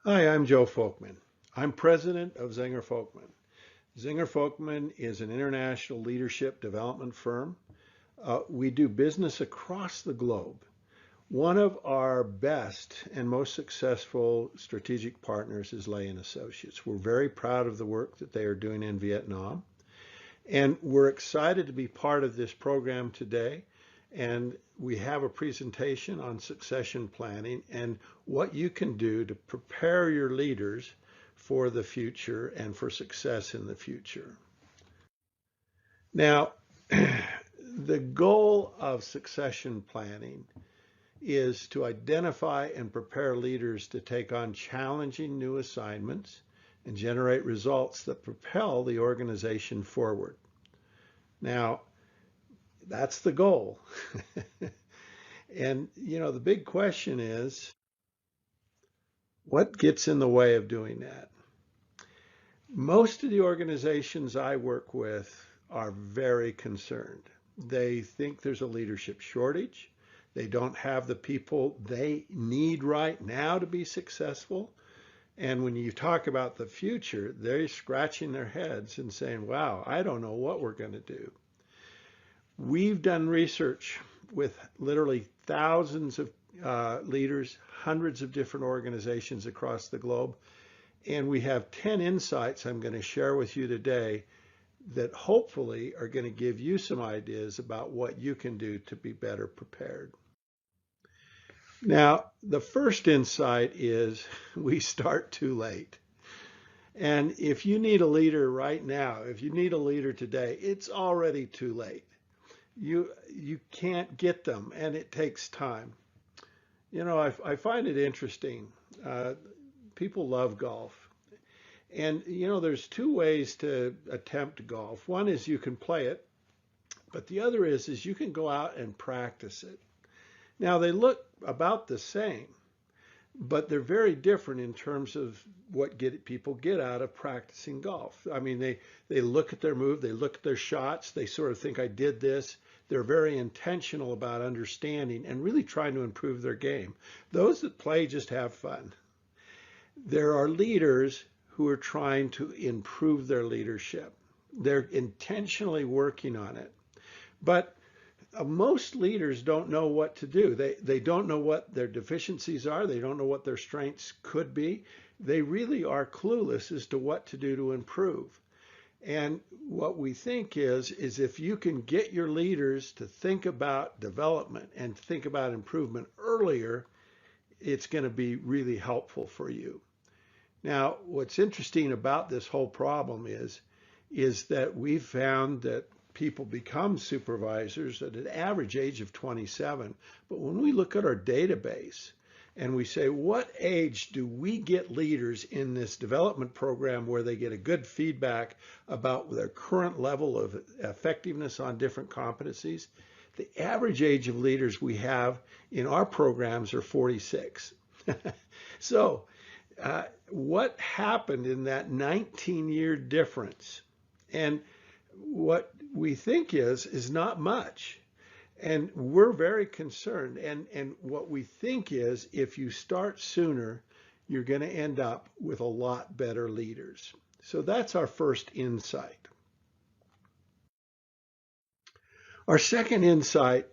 Hi, I'm Joe Folkman. I'm president of Zenger Folkman. Zenger Folkman is an international leadership development firm. We do business across the globe. One of our best and most successful strategic partners is Lay & Associates. We're very proud of the work that they are doing in Vietnam. And we're excited to be part of this program today. And we have a presentation on succession planning and what you can do to prepare your leaders for the future and for success in the future. Now, the goal of succession planning is to identify and prepare leaders to take on challenging new assignments and generate results that propel the organization forward. Now, that's the goal. And, the big question is, what gets in the way of doing that? Most of the organizations I work with are very concerned. They think there's a leadership shortage. They don't have the people they need right now to be successful. And when you talk about the future, they're scratching their heads and saying, wow, I don't know what we're going to do. We've done research with literally thousands of leaders, hundreds of different organizations across the globe, and we have 10 insights I'm going to share with you today that hopefully are going to give you some ideas about what you can do to be better prepared. Now, the first insight is we start too late. And if you need a leader right now, if you need a leader today, it's already too late. You can't get them, and it takes time. I find it interesting. People love golf. And, there's two ways to attempt golf. One is you can play it, but the other is you can go out and practice it. Now, they look about the same, but they're very different in terms of what people get out of practicing golf. I mean, they look at their move, they look at their shots, they sort of think, I did this. They're very intentional about understanding and really trying to improve their game. Those that play just have fun. There are leaders who are trying to improve their leadership. They're intentionally working on it. But most leaders don't know what to do. They don't know what their deficiencies are. They don't know what their strengths could be. They really are clueless as to what to do to improve. And what we think is if you can get your leaders to think about development and think about improvement earlier, it's going to be really helpful for you. Now, what's interesting about this whole problem is that we've found that people become supervisors at an average age of 27. But when we look at our database and we say, what age do we get leaders in this development program where they get a good feedback about their current level of effectiveness on different competencies? The average age of leaders we have in our programs are 46. So what happened in that 19-year difference? And what we think is not much. And we're very concerned. And what we think is if you start sooner, you're going to end up with a lot better leaders. So that's our first insight. Our second insight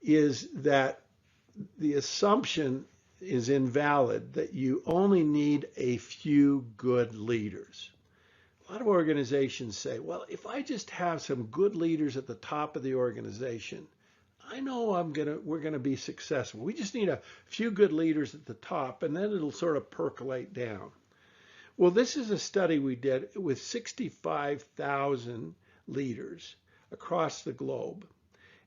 is that the assumption is invalid that you only need a few good leaders. A lot of organizations say, well, if I just have some good leaders at the top of the organization, I know we're going to be successful. We just need a few good leaders at the top, and then it'll sort of percolate down. Well, this is a study we did with 65,000 leaders across the globe.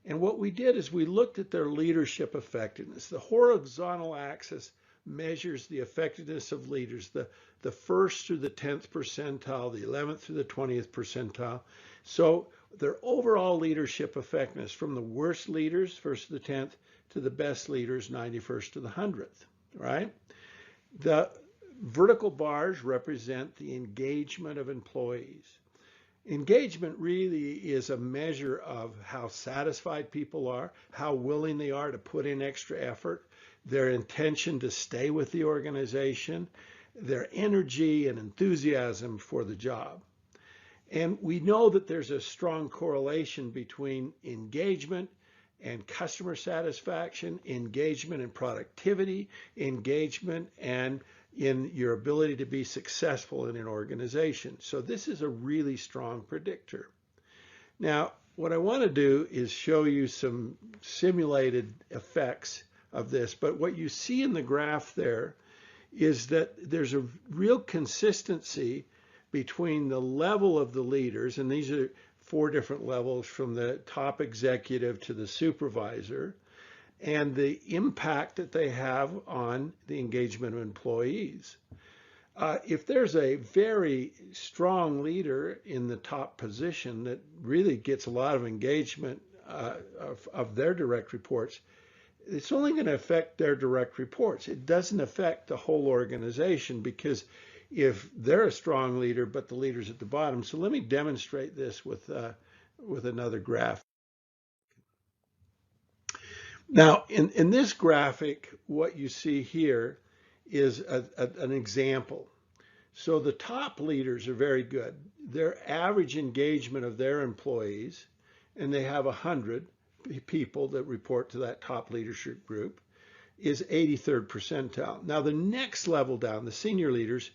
And what we did is we looked at their leadership effectiveness. The horizontal axis measures the effectiveness of leaders, the 1st through the 10th percentile, the 11th through the 20th percentile. So their overall leadership effectiveness from the worst leaders, 1st to the 10th, to the best leaders, 91st to the 100th, right? The vertical bars represent the engagement of employees. Engagement really is a measure of how satisfied people are, how willing they are to put in extra effort, their intention to stay with the organization, their energy and enthusiasm for the job. And we know that there's a strong correlation between engagement and customer satisfaction, engagement and productivity, engagement and in your ability to be successful in an organization. So this is a really strong predictor. Now, what I want to do is show you some simulated effects of this, but what you see in the graph there is that there's a real consistency between the level of the leaders, and these are 4 different levels from the top executive to the supervisor, and the impact that they have on the engagement of employees. If there's a very strong leader in the top position that really gets a lot of engagement of their direct reports, it's only going to affect their direct reports. It doesn't affect the whole organization, because if they're a strong leader, but the leader's at the bottom. So let me demonstrate this with another graph. Now, in this graphic, what you see here is an example. So the top leaders are very good. Their average engagement of their employees, and they have 100 people that report to that top leadership group, is 83rd percentile. Now the next level down, the senior leaders,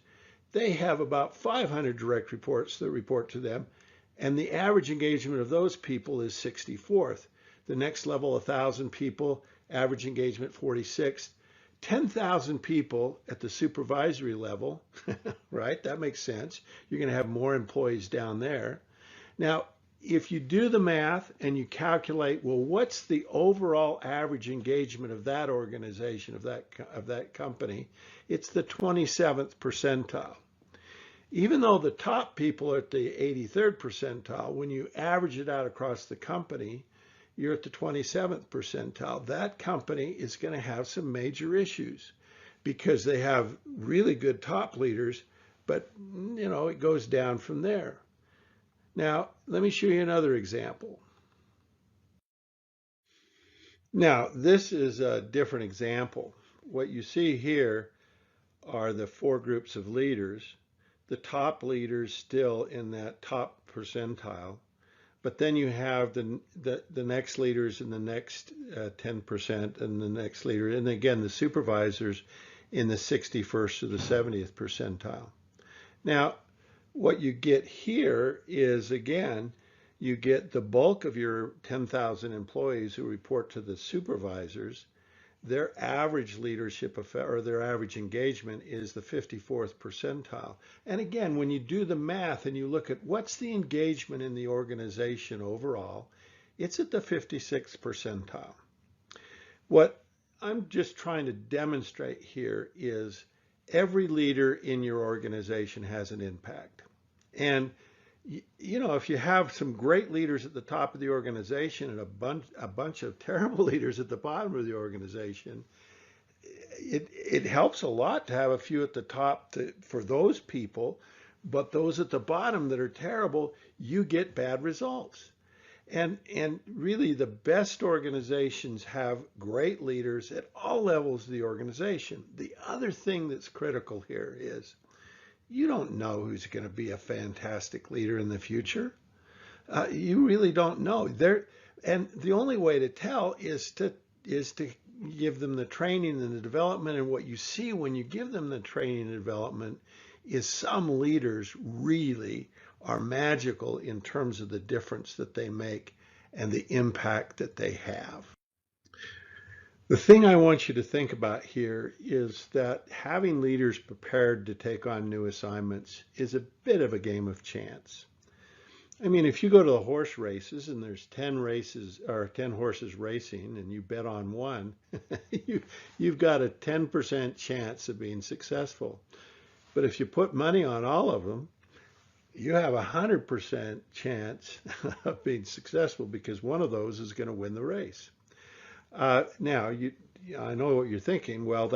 they have about 500 direct reports that report to them, and the average engagement of those people is 64th. The next level, 1,000 people, average engagement 46th. 10,000 people at the supervisory level, right? That makes sense. You're going to have more employees down there. Now, if you do the math and you calculate, well, what's the overall average engagement of that organization, of that company? It's the 27th percentile. Even though the top people are at the 83rd percentile, when you average it out across the company, you're at the 27th percentile. That company is going to have some major issues because they have really good top leaders, but it goes down from there. Now, let me show you another example. Now, this is a different example. What you see here are the 4 groups of leaders. The top leaders still in that top percentile, but then you have the next leaders in the next 10% and the next leader, and again, the supervisors in the 61st to the 70th percentile. Now, what you get here is, again, you get the bulk of your 10,000 employees who report to the supervisors. Their average leadership effect, or their average engagement, is the 54th percentile. And again, when you do the math and you look at what's the engagement in the organization overall, it's at the 56th percentile. What I'm just trying to demonstrate here is every leader in your organization has an impact. And if you have some great leaders at the top of the organization and a bunch of terrible leaders at the bottom of the organization, it helps a lot to have a few at the top for those people, but those at the bottom that are terrible, you get bad results. And really the best organizations have great leaders at all levels of the organization. The other thing that's critical here is you don't know who's going to be a fantastic leader in the future. You really don't know. And the only way to tell is to give them the training and the development. And what you see when you give them the training and development is some leaders really are magical in terms of the difference that they make and the impact that they have. The thing I want you to think about here is that having leaders prepared to take on new assignments is a bit of a game of chance. I mean, if you go to the horse races and there's 10 races or 10 horses racing and you bet on one, you've got a 10% chance of being successful. But if you put money on all of them, you have a 100% chance of being successful because one of those is going to win the race. Now, I know what you're thinking. Well,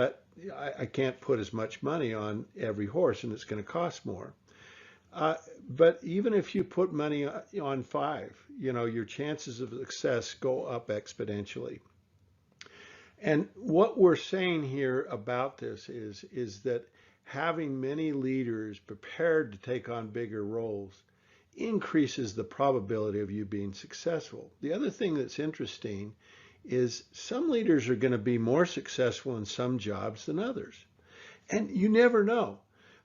I can't put as much money on every horse, and it's going to cost more. But even if you put money on 5, your chances of success go up exponentially. And what we're saying here about this is that having many leaders prepared to take on bigger roles increases the probability of you being successful. The other thing that's interesting is some leaders are going to be more successful in some jobs than others. And you never know.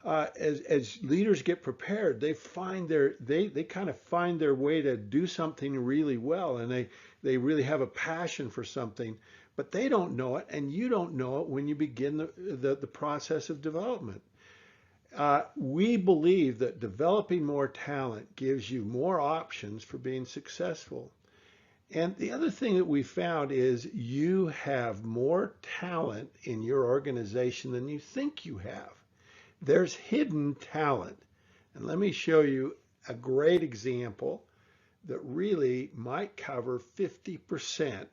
As leaders get prepared, they kind of find their way to do something really well, and they really have a passion for something, but they don't know it, and you don't know it when you begin the process of development. We believe that developing more talent gives you more options for being successful. And the other thing that we found is you have more talent in your organization than you think you have. There's hidden talent. And let me show you a great example that really might cover 50%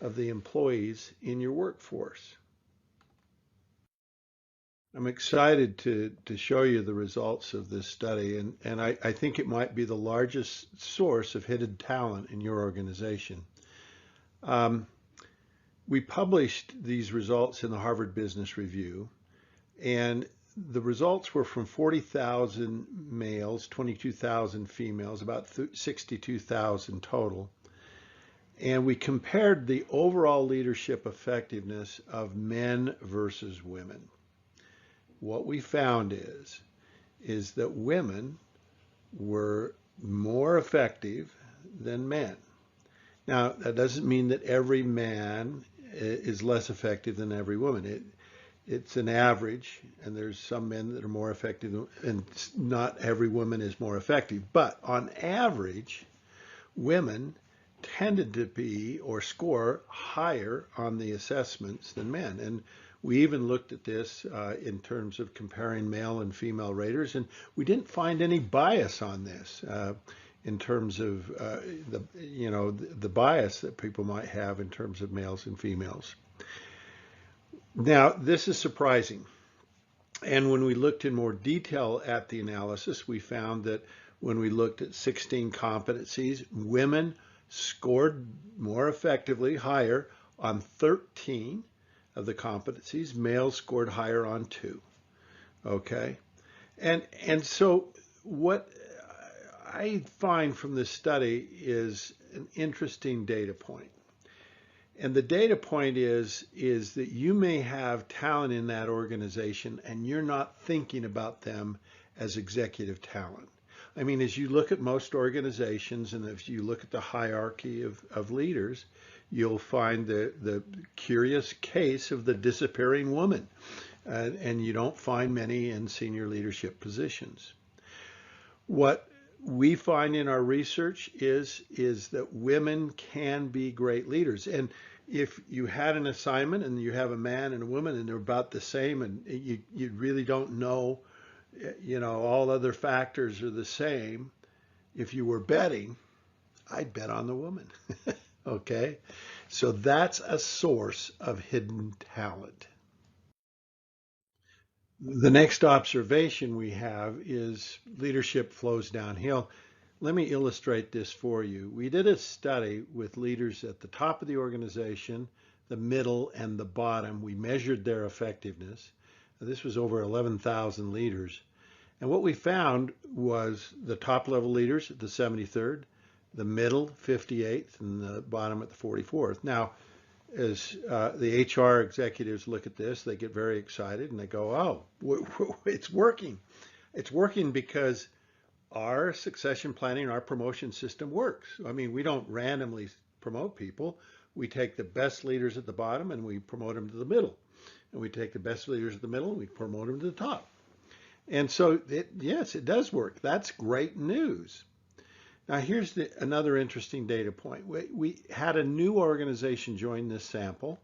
of the employees in your workforce. I'm excited to show you the results of this study, and I think it might be the largest source of hidden talent in your organization. We published these results in the Harvard Business Review, and the results were from 40,000 males, 22,000 females, about 62,000 total. And we compared the overall leadership effectiveness of men versus women. What we found is that women were more effective than men. Now, that doesn't mean that every man is less effective than every woman. It's an average, and there's some men that are more effective, and not every woman is more effective. But on average, women tended to be or score higher on the assessments than men. And we even looked at this in terms of comparing male and female raters, and we didn't find any bias on this in terms of the bias that people might have in terms of males and females. Now, this is surprising. And when we looked in more detail at the analysis, we found that when we looked at 16 competencies, women scored more effectively, higher on 13 of the competencies. Males scored higher on 2. Okay? And so what I find from this study is an interesting data point. And the data point is that you may have talent in that organization and you're not thinking about them as executive talent. I mean, as you look at most organizations, and if you look at the hierarchy of leaders, you'll find the curious case of the disappearing woman. And you don't find many in senior leadership positions. What we find in our research is that women can be great leaders. And if you had an assignment and you have a man and a woman and they're about the same, and you really don't know, all other factors are the same, if you were betting, I'd bet on the woman. Okay? So that's a source of hidden talent. The next observation we have is leadership flows downhill. Let me illustrate this for you. We did a study with leaders at the top of the organization, the middle, and the bottom. We measured their effectiveness. This was over 11,000 leaders. And what we found was the top level leaders at the 73rd, the middle 58th, and the bottom at the 44th. Now, as the HR executives look at this, they get very excited and they go, oh, it's working. It's working because our succession planning, our promotion system works. I mean, we don't randomly promote people. We take the best leaders at the bottom and we promote them to the middle. And we take the best leaders at the middle and we promote them to the top. And so, yes, it does work. That's great news. Now, here's another interesting data point. We had a new organization join this sample.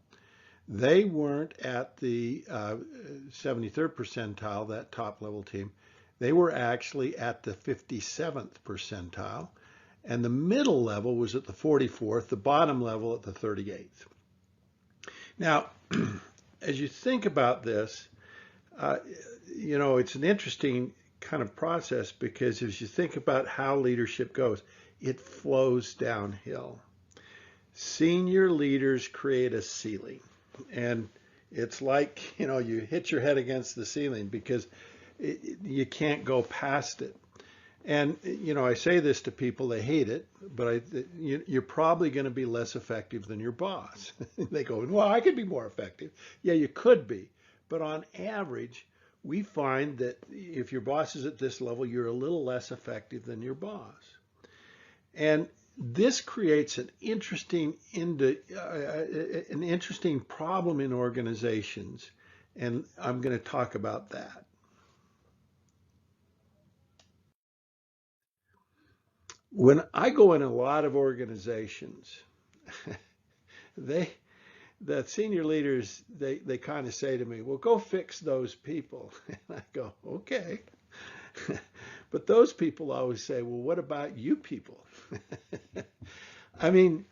They weren't at the 73rd percentile, that top level team. They were actually at the 57th percentile. And the middle level was at the 44th, the bottom level at the 38th. Now, as you think about this, it's an interesting kind of process, because as you think about how leadership goes, it flows downhill. Senior leaders create a ceiling, and It's like, you hit your head against the ceiling because you can't go past it. And, I say this to people, they hate it, but you're probably going to be less effective than your boss. They go, well, I could be more effective. Yeah, you could be. But on average, we find that if your boss is at this level, you're a little less effective than your boss. And this creates an interesting problem in organizations, and I'm going to talk about that. When I go in a lot of organizations, the senior leaders, they kind of say to me, well, go fix those people. And I go, okay. But those people always say, well, what about you people? I mean,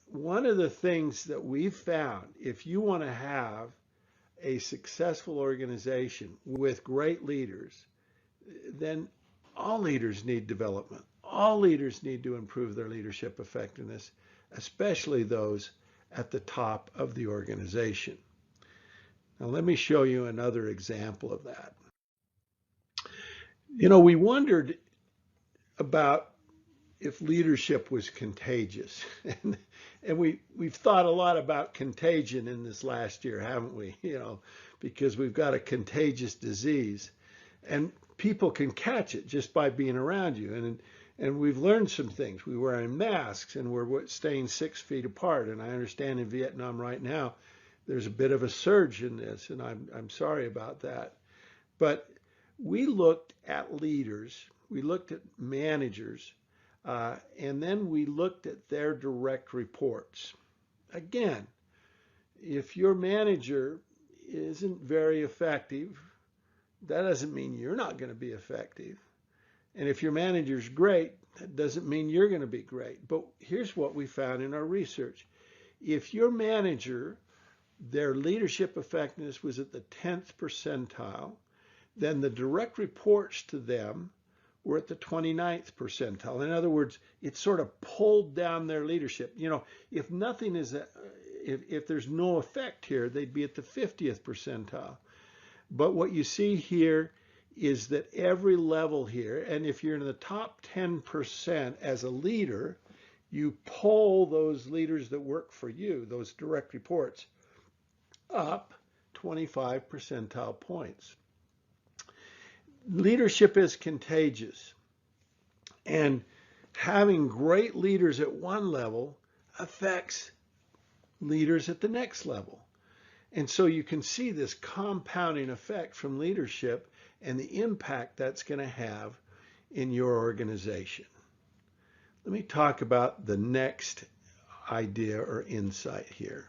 one of the things that we've found, if you want to have a successful organization with great leaders, then all leaders need development. All leaders need to improve their leadership effectiveness, especially those at the top of the organization. Now, let me show you another example of that. We wondered about if leadership was contagious. And we've thought a lot about contagion in this last year, haven't we? Because we've got a contagious disease. And people can catch it just by being around you. And we've learned some things. We're wearing masks and we're staying 6 feet apart. And I understand in Vietnam right now, there's a bit of a surge in this, and I'm sorry about that. But we looked at leaders, we looked at managers, and then we looked at their direct reports. Again, if your manager isn't very effective, that doesn't mean you're not going to be effective. And if your manager's great, that doesn't mean you're going to be great. But here's what we found in our research. If your manager, their leadership effectiveness was at the 10th percentile, then the direct reports to them were at the 29th percentile. In other words, it sort of pulled down their leadership. If nothing is, if there's no effect here, they'd be at the 50th percentile. But what you see here is that every level here, and if you're in the top 10% as a leader, you pull those leaders that work for you, those direct reports, up 25 percentile points. Leadership is contagious, and having great leaders at one level affects leaders at the next level. And so you can see this compounding effect from leadership and the impact that's going to have in your organization. Let me talk about the next idea or insight here.